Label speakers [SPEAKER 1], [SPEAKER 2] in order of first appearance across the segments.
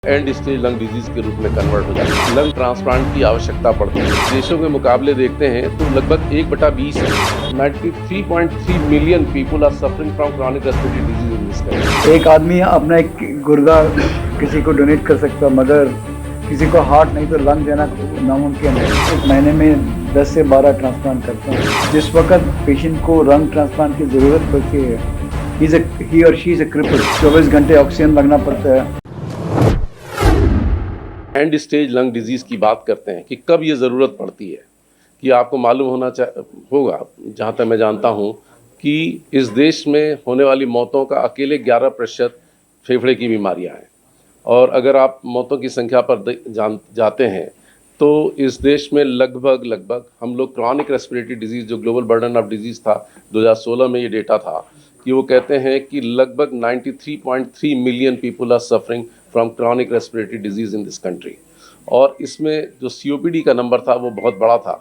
[SPEAKER 1] And stage lung disease के रूप में कन्वर्ट हो जाती है। लंग ट्रांसप्लांट की आवश्यकता पड़ती है। देशों के मुकाबले देखते हैं तो लगभग 1/20 है। 93.3 million people are suffering from chronic respiratory disease in this country.
[SPEAKER 2] एक आदमी अपना एक गुर्दा किसी को डोनेट कर सकता, मगर किसी को हार्ट नहीं तो लंग देना नामुमकिन है। एक महीने में 10 से 12 ट्रांसप्लांट करता हूँ। जिस वक्त पेशेंट को लंग ट्रांसप्लांट की ज़रूरत पड़ती है, ही और शी इज़ अ क्रिपल। 24 घंटे ऑक्सीजन लगना पड़ता है।
[SPEAKER 1] एंड स्टेज लंग डिजीज की बात करते हैं कि कब ये ज़रूरत पड़ती है, कि आपको मालूम होगा, जहाँ तक मैं जानता हूँ, कि इस देश में होने वाली मौतों का अकेले 11% फेफड़े की बीमारियाँ हैं। और अगर आप मौतों की संख्या पर जाते हैं तो इस देश में लगभग हम लोग क्रॉनिक रेस्पिरेटरी डिजीज़, जो ग्लोबल बर्डन ऑफ डिजीज़ था 2016 में, ये डेटा था कि वो कहते हैं कि लगभग 93.3 million people are suffering from chronic respiratory disease in this country. और इसमें जो COPD का नंबर था वो बहुत बड़ा था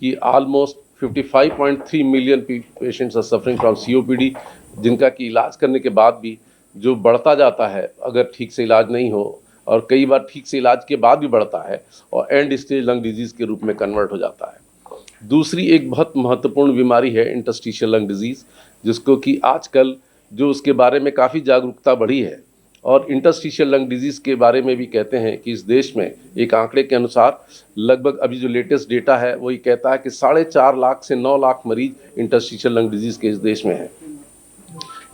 [SPEAKER 1] कि almost 55.3 million patients are suffering from COPD, जिनका कि इलाज करने के बाद भी जो बढ़ता जाता है अगर ठीक से इलाज नहीं हो, और कई बार ठीक से इलाज के बाद भी बढ़ता है और एंड स्टेज लंग डिजीज़ के रूप में कन्वर्ट हो जाता है। दूसरी एक बहुत महत्वपूर्ण बीमारी है इंटरस्टिशियल लंग डिजीज़, जिसको कि आजकल जो उसके बारे में काफ़ी जागरूकता बढ़ी है। और इंटरस्टिशियल लंग डिजीज़ के बारे में भी कहते हैं कि इस देश में एक आंकड़े के अनुसार लगभग अभी जो लेटेस्ट डेटा है वही कहता है कि 4.5 लाख से 9 लाख मरीज इंटरस्टिशियल लंग डिजीज़ के इस देश में हैं,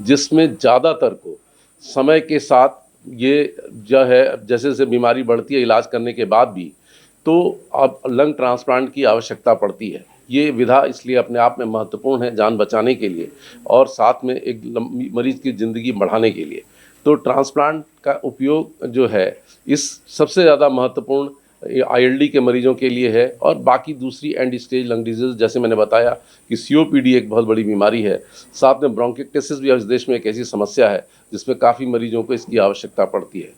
[SPEAKER 1] जिसमें ज़्यादातर को समय के साथ ये जो है जैसे जैसे बीमारी बढ़ती है इलाज करने के बाद भी, तो अब लंग ट्रांसप्लांट की आवश्यकता पड़ती है। ये विधा इसलिए अपने आप में महत्वपूर्ण है जान बचाने के लिए और साथ में एक लंबी मरीज की ज़िंदगी बढ़ाने के लिए। तो ट्रांसप्लांट का उपयोग जो है इस सबसे ज़्यादा महत्वपूर्ण ILD के मरीजों के लिए है। और बाकी दूसरी एंड स्टेज लंग डिजीज़, जैसे मैंने बताया कि COPD एक बहुत बड़ी बीमारी है, साथ में ब्रोंकिटिस भी इस देश में एक ऐसी समस्या है जिसमें काफ़ी मरीजों को इसकी आवश्यकता पड़ती है।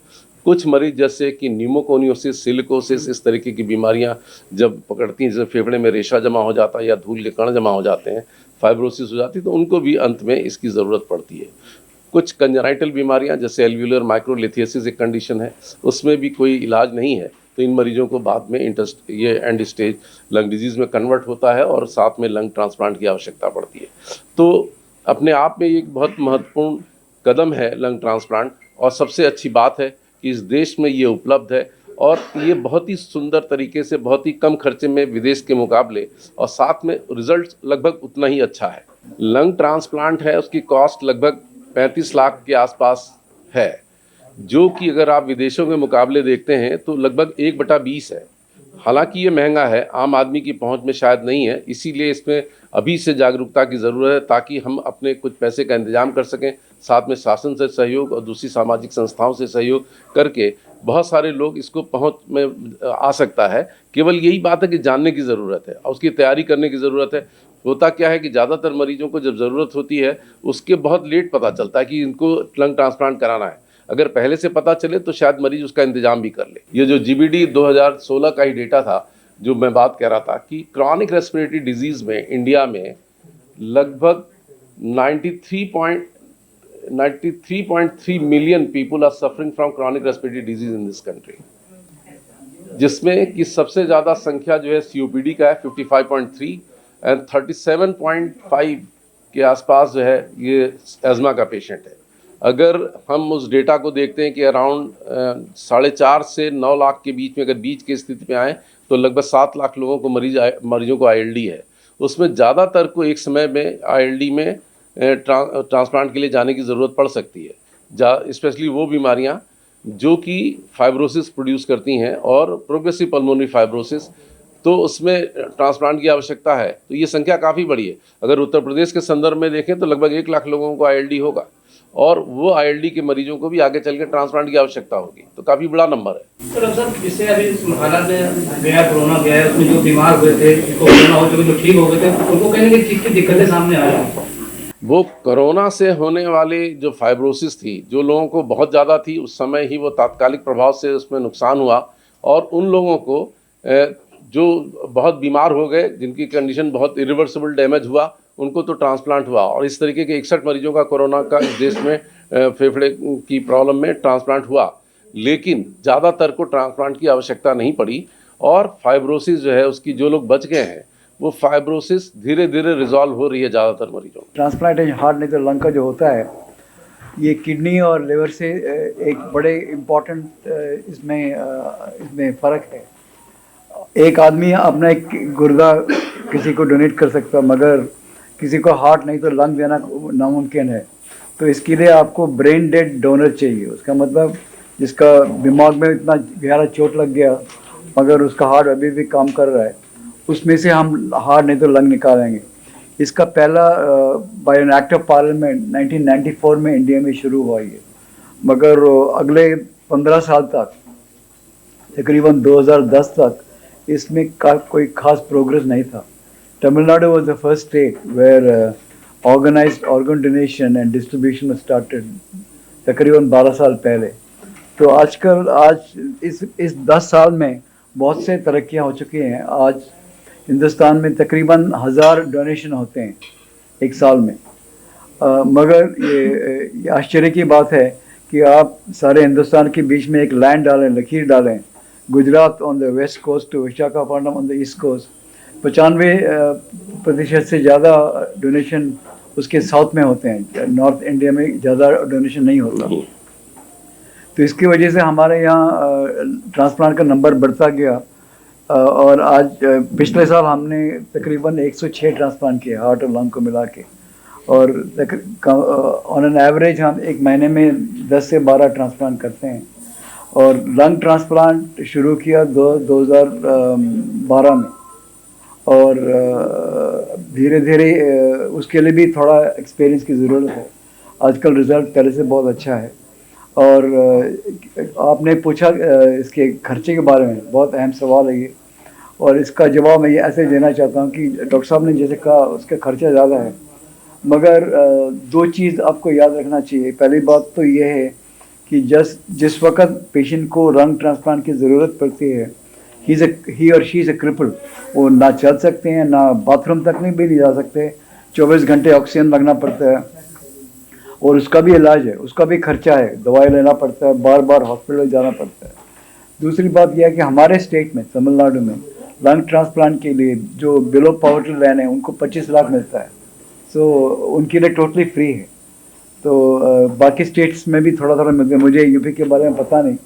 [SPEAKER 1] कुछ मरीज जैसे कि न्यूमोकोनियोसिस, सिलिकोसिस, इस तरीके की बीमारियां जब पकड़ती हैं, जैसे फेफड़े में रेशा जमा हो जाता है या धूल के कण जमा हो जाते हैं, फाइब्रोसिस हो जाती है, तो उनको भी अंत में इसकी ज़रूरत पड़ती है। कुछ कंजेनाइटल बीमारियां जैसे एल्वियोलर माइक्रोलिथियासिस एक कंडीशन है, उसमें भी कोई इलाज नहीं है, तो इन मरीजों को बाद में ये एंड स्टेज लंग डिजीज़ में कन्वर्ट होता है और साथ में लंग ट्रांसप्लांट की आवश्यकता पड़ती है। तो अपने आप में एक बहुत महत्वपूर्ण कदम है लंग ट्रांसप्लांट, और सबसे अच्छी बात है कि इस देश में ये उपलब्ध है और ये बहुत ही सुंदर तरीके से, बहुत ही कम खर्चे में विदेश के मुकाबले, और साथ में रिजल्ट लगभग उतना ही अच्छा है। लंग ट्रांसप्लांट है, उसकी कॉस्ट लगभग 35 लाख के आसपास है, जो कि अगर आप विदेशों के मुकाबले देखते हैं तो लगभग 1/20 है। हालांकि ये महंगा है, आम आदमी की पहुंच में शायद नहीं है, इसीलिए इसमें अभी से जागरूकता की ज़रूरत है ताकि हम अपने कुछ पैसे का इंतजाम कर सकें, साथ में शासन से सहयोग और दूसरी सामाजिक संस्थाओं से सहयोग करके बहुत सारे लोग इसको पहुंच में आ सकता है। केवल यही बात है कि जानने की ज़रूरत है और उसकी तैयारी करने की ज़रूरत है। होता क्या है कि ज़्यादातर मरीजों को जब ज़रूरत होती है उसके बहुत लेट पता चलता है कि इनको लंग ट्रांसप्लांट कराना है। अगर पहले से पता चले तो शायद मरीज उसका इंतजाम भी कर ले। ये जो GBD 2016 का ही डेटा था जो मैं बात कह रहा था कि क्रॉनिक रेस्पिरेटरी डिजीज़ में इंडिया में लगभग 93.3 million people are suffering from chronic respiratory disease in this country, जिसमें कि सबसे ज़्यादा संख्या जो है COPD का है 55.3 एंड 37.5 के आसपास जो है ये एज़मा का पेशेंट है। अगर हम उस डेटा को देखते हैं कि अराउंड 4.5 से 9 लाख के बीच में अगर बीच की स्थिति में आए तो लगभग 7 लाख लोगों को मरीजों को ILD है। उसमें ज़्यादातर को एक समय में ILD में ट्रांसप्लांट के लिए जाने की ज़रूरत पड़ सकती है, स्पेशली वो बीमारियां जो कि फाइब्रोसिस प्रोड्यूस करती हैं और प्रोग्रेसिव पल्मोनरी फाइब्रोसिस, तो उसमें ट्रांसप्लांट की आवश्यकता है। तो ये संख्या काफ़ी बड़ी है। अगर उत्तर प्रदेश के संदर्भ में देखें तो लगभग 1 लाख लोगों को ILD होगा और वो ILD के मरीजों को भी आगे चल के ट्रांसप्लांट की आवश्यकता होगी, तो काफ़ी बड़ा नंबर है।
[SPEAKER 3] तो डॉक्टर साहब, जैसे अभी हालात में गया कोरोना गया है, उसमें जो बीमार हुए थे, कोरोना हो चुके, जो ठीक हो गए थे, उनको कहीं ना कहीं चीज़ की दिक्कतें सामने आ रही हैं।
[SPEAKER 1] वो कोरोना से होने वाले जो फाइब्रोसिस थी, जो लोगों को बहुत ज़्यादा थी, उस समय ही वो तात्कालिक प्रभाव से उसमें नुकसान हुआ, और उन लोगों को जो बहुत बीमार हो गए, जिनकी कंडीशन बहुत इरिवर्सिबल डैमेज हुआ, उनको तो ट्रांसप्लांट हुआ। और इस तरीके के 61 मरीजों का कोरोना का इस देश में फेफड़े की प्रॉब्लम में ट्रांसप्लांट हुआ। लेकिन ज़्यादातर को ट्रांसप्लांट की आवश्यकता नहीं पड़ी और फाइब्रोसिस जो है उसकी जो लोग बच गए हैं वो फाइब्रोसिस धीरे धीरे रिजॉल्व हो रही है ज़्यादातर मरीजों में।
[SPEAKER 2] ट्रांसप्लांटेशन हार्ट नहीं तो लंग का जो होता है ये किडनी और लिवर से एक बड़े इम्पोर्टेंट इसमें फ़र्क है। एक आदमी अपना एक गुर्दा किसी को डोनेट कर सकता मगर किसी को हार्ट नहीं तो लंग देना नामुमकिन है। तो इसके लिए आपको ब्रेन डेड डोनर चाहिए। उसका मतलब जिसका दिमाग में इतना गहरा चोट लग गया मगर उसका हार्ट अभी भी काम कर रहा है, उसमें से हम हार्ट नहीं तो लंग निकालेंगे। इसका पहला by an act of parliament 1994 में इंडिया में शुरू हुआ ये, मगर अगले 15 साल तक तकरीबन 2010 तक इसमें कोई खास प्रोग्रेस नहीं था। Tamil Nadu was the first state where organised organ donation and distribution started तकरीबन 12 साल पहले। तो आज इस 10 साल में बहुत से तरक्कियाँ हो चुकी हैं। आज हिंदुस्तान में तकरीबन 1000 डोनेशन होते हैं एक साल में। मगर ये आश्चर्य की बात है कि आप सारे हिंदुस्तान के बीच में एक लाइन डालें, लकीर डालें, Gujarat on the west coast to Visakhapatnam on the east coast, 95% से ज़्यादा डोनेशन उसके साउथ में होते हैं। नॉर्थ इंडिया में ज़्यादा डोनेशन नहीं होता। तो इसकी वजह से हमारे यहाँ ट्रांसप्लांट का नंबर बढ़ता गया और आज पिछले साल हमने तकरीबन 106 ट्रांसप्लांट किए हार्ट और लंग को मिला के, और ऑन एन एवरेज हम एक महीने में 10 से 12 ट्रांसप्लांट करते हैं। और लंग ट्रांसप्लांट शुरू किया 2012 में और धीरे धीरे उसके लिए भी थोड़ा एक्सपीरियंस की ज़रूरत है। आजकल रिज़ल्ट पहले से बहुत अच्छा है। और आपने पूछा इसके खर्चे के बारे में, बहुत अहम सवाल है ये, और इसका जवाब मैं ये ऐसे देना चाहता हूँ कि डॉक्टर साहब ने जैसे कहा उसका खर्चा ज़्यादा है, मगर दो चीज़ आपको याद रखना चाहिए। पहली बात तो ये है कि जिस वक्त पेशेंट को लंग ट्रांसप्लांट की ज़रूरत पड़ती है, ही और शी इज़ अ क्रिपल, वो ना चल सकते हैं, ना बाथरूम तक भी नहीं जा सकते, 24 घंटे ऑक्सीजन लगना पड़ता है और उसका भी इलाज है, उसका भी खर्चा है, दवाई लेना पड़ता है, बार बार हॉस्पिटल जाना पड़ता है। दूसरी बात यह है कि हमारे स्टेट में तमिलनाडु में लंग ट्रांसप्लांट के लिए जो बिलो पॉवर्टी लाइन है उनको 25 लाख मिलता है। सो उनके लिए टोटली फ्री है। तो बाकी स्टेट्स में भी थोड़ा थोड़ा मिलता है, मुझे यूपी के बारे में पता नहीं,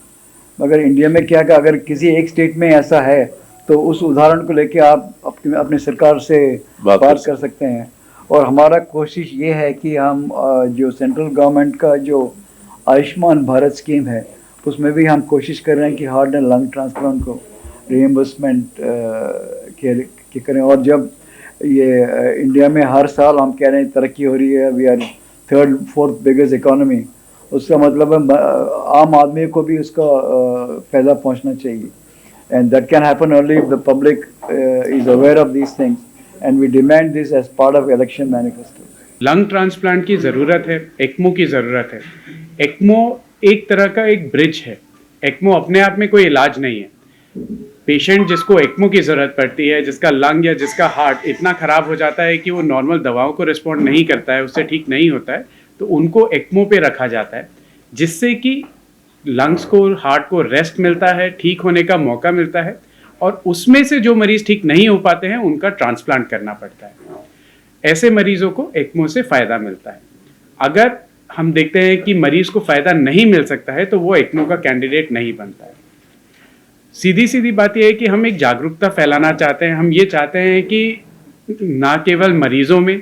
[SPEAKER 2] मगर इंडिया में क्या कि अगर किसी एक स्टेट में ऐसा है तो उस उदाहरण को लेके आप अपनी सरकार से बात कर सकते हैं। और हमारा कोशिश ये है कि हम जो सेंट्रल गवर्नमेंट का जो आयुष्मान भारत स्कीम है उसमें भी हम कोशिश कर रहे हैं कि हार्ट एंड लंग ट्रांसप्लांट को रिएम्बर्समेंट के करें। और जब ये इंडिया में हर साल हम कह रहे हैं तरक्की हो रही है, we are 3rd 4th biggest economy, उसका मतलब है आम आदमी को भी उसका फ़ायदा पहुंचना चाहिए। And that can happen only if the public is aware of these things and we demand this as part of election manifesto.
[SPEAKER 4] Lung transplant की ज़रूरत है, एक्मो की ज़रूरत है। एक्मो एक तरह का एक ब्रिज है। एक्मो अपने आप में कोई इलाज नहीं है। पेशेंट जिसको एक्मो की ज़रूरत पड़ती है, जिसका लंग या जिसका हार्ट इतना ख़राब हो जाता है कि वो नॉर्मल दवाओं को रिस्पॉन्ड नहीं करता है, उससे ठीक नहीं होता है, तो उनको एक्मो पे रखा जाता है, जिससे कि लंग्स को, हार्ट को रेस्ट मिलता है, ठीक होने का मौका मिलता है, और उसमें से जो मरीज़ ठीक नहीं हो पाते हैं उनका ट्रांसप्लांट करना पड़ता है। ऐसे मरीज़ों को एक्मो से फ़ायदा मिलता है। अगर हम देखते हैं कि मरीज़ को फ़ायदा नहीं मिल सकता है तो वो एक्मो का कैंडिडेट नहीं बनता है। सीधी बात यह है कि हम एक जागरूकता फैलाना चाहते हैं। हम ये चाहते हैं कि ना केवल मरीज़ों में,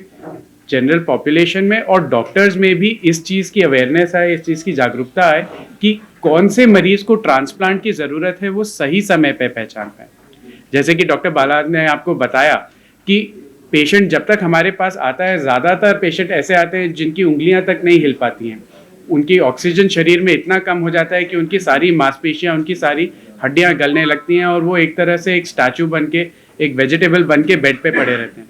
[SPEAKER 4] जनरल पॉपुलेशन में और डॉक्टर्स में भी इस चीज़ की अवेयरनेस आए, इस चीज़ की जागरूकता आए कि कौन से मरीज़ को ट्रांसप्लांट की ज़रूरत है वो सही समय पे पहचान पाए। जैसे कि डॉक्टर बाला ने आपको बताया कि पेशेंट जब तक हमारे पास आता है, ज़्यादातर पेशेंट ऐसे आते हैं जिनकी उंगलियां तक नहीं हिल पाती हैं, उनकी ऑक्सीजन शरीर में इतना कम हो जाता है कि उनकी सारी मांसपेशियां, उनकी सारी हड्डियां गलने लगती हैं और वो एक तरह से एक स्टैचू बन के, एक वेजिटेबल बन के बेड पे पड़े रहते हैं।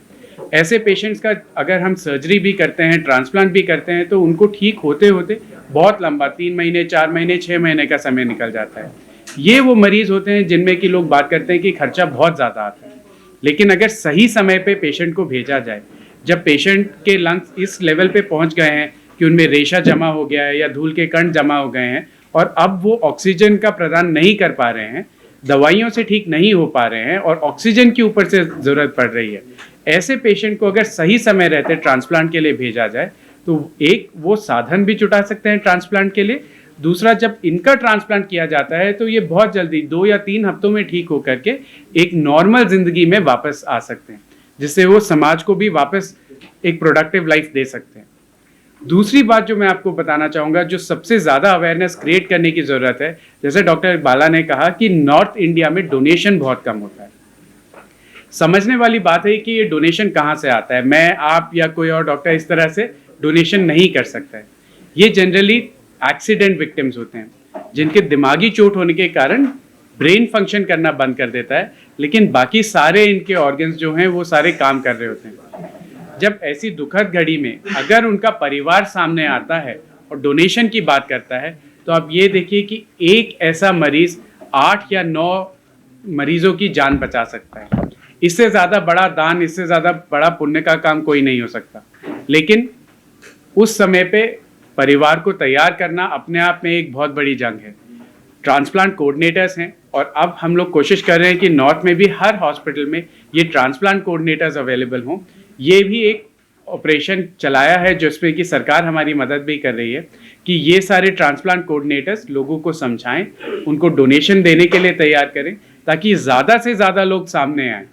[SPEAKER 4] ऐसे पेशेंट्स का अगर हम सर्जरी भी करते हैं, ट्रांसप्लांट भी करते हैं, तो उनको ठीक होते होते बहुत लंबा 3 महीने, 4 महीने, 6 महीने का समय निकल जाता है। ये वो मरीज़ होते हैं जिनमें कि लोग बात करते हैं कि खर्चा बहुत ज़्यादा आता है, लेकिन अगर सही समय पे पेशेंट को भेजा जाए, जब पेशेंट के लंग्स इस लेवल पे पहुंच गए हैं कि उनमें रेशा जमा हो गया है या धूल के कण जमा हो गए हैं और अब वो ऑक्सीजन का प्रदान नहीं कर पा रहे हैं, दवाइयों से ठीक नहीं हो पा रहे हैं और ऑक्सीजन की ऊपर से ज़रूरत पड़ रही है, ऐसे पेशेंट को अगर सही समय रहते ट्रांसप्लांट के लिए भेजा जाए तो एक वो साधन भी जुटा सकते हैं ट्रांसप्लांट के लिए। दूसरा, जब इनका ट्रांसप्लांट किया जाता है तो ये बहुत जल्दी 2 या 3 हफ्तों में ठीक होकर के एक नॉर्मल जिंदगी में वापस आ सकते हैं, जिससे वो समाज को भी वापस एक प्रोडक्टिव लाइफ दे सकते हैं। दूसरी बात जो मैं आपको बताना चाहूँगा, जो सबसे ज़्यादा अवेयरनेस क्रिएट करने की ज़रूरत है, जैसे डॉक्टर बाला ने कहा कि नॉर्थ इंडिया में डोनेशन बहुत कम होता है। समझने वाली बात है कि ये डोनेशन कहाँ से आता है। मैं, आप या कोई और डॉक्टर इस तरह से डोनेशन नहीं कर सकता है। ये जनरली एक्सीडेंट विक्टिम्स होते हैं, जिनके दिमागी चोट होने के कारण ब्रेन फंक्शन करना बंद कर देता है, लेकिन बाकी सारे इनके ऑर्गन्स जो हैं वो सारे काम कर रहे होते हैं। जब ऐसी दुखद घड़ी में अगर उनका परिवार सामने आता है और डोनेशन की बात करता है, तो आप ये देखिए कि एक ऐसा मरीज 8 या 9 मरीजों की जान बचा सकता है। इससे ज़्यादा बड़ा दान, इससे ज़्यादा बड़ा पुण्य का काम कोई नहीं हो सकता। लेकिन उस समय पे परिवार को तैयार करना अपने आप में एक बहुत बड़ी जंग है। ट्रांसप्लांट कोऑर्डिनेटर्स हैं और अब हम लोग कोशिश कर रहे हैं कि नॉर्थ में भी हर हॉस्पिटल में ये ट्रांसप्लांट कोऑर्डिनेटर्स अवेलेबल हों। ये भी एक ऑपरेशन चलाया है जिसमें कि सरकार हमारी मदद भी कर रही है कि ये सारे ट्रांसप्लांट कोऑर्डिनेटर्स लोगों को समझाएं, उनको डोनेशन देने के लिए तैयार करें, ताकि ज़्यादा से ज़्यादा लोग सामने आएँ।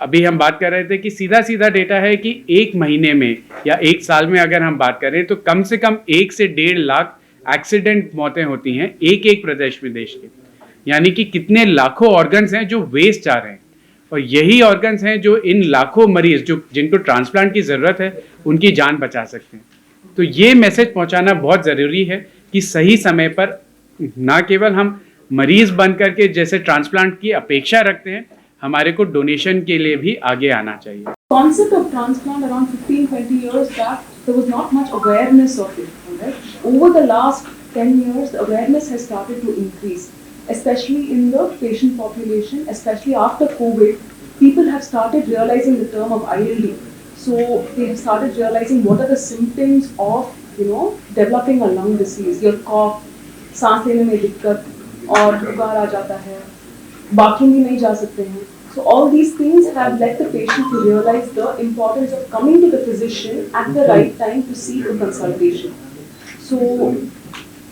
[SPEAKER 4] अभी हम बात कर रहे थे कि सीधा डेटा है कि 1 महीने में या 1 साल में अगर हम बात करें तो कम से कम 1 से 1.5 लाख एक्सीडेंट मौतें होती हैं एक प्रदेश में देश के। यानी कि कितने लाखों ऑर्गन्स हैं जो वेस्ट जा रहे हैं, और यही ऑर्गन्स हैं जो इन लाखों मरीज जिनको ट्रांसप्लांट की ज़रूरत है उनकी जान बचा सकते हैं। तो ये मैसेज पहुंचाना बहुत ज़रूरी है कि सही समय पर ना केवल हम मरीज बन करके जैसे ट्रांसप्लांट की अपेक्षा रखते हैं, हमारे को डोनेशन के लिए भी आगे आना चाहिए।
[SPEAKER 5] Concept of transplant around 15-20 years back, there was not much awareness of it. Right? Over the last 10 years, the awareness has started to increase, especially in the patient population, especially after COVID. People have started realizing the term of ILD. So they have started realizing what are the symptoms of, developing a lung disease. Your cough, सांस लेने में दिक्कत और बुखार आ जाता है, bathroom भी नहीं जा सकते हैं. So all these things have led the patient to realize the importance of coming to the physician at the right time to seek a consultation. So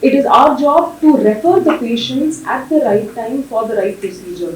[SPEAKER 5] it is our job to refer the patients at the right time for the right procedure.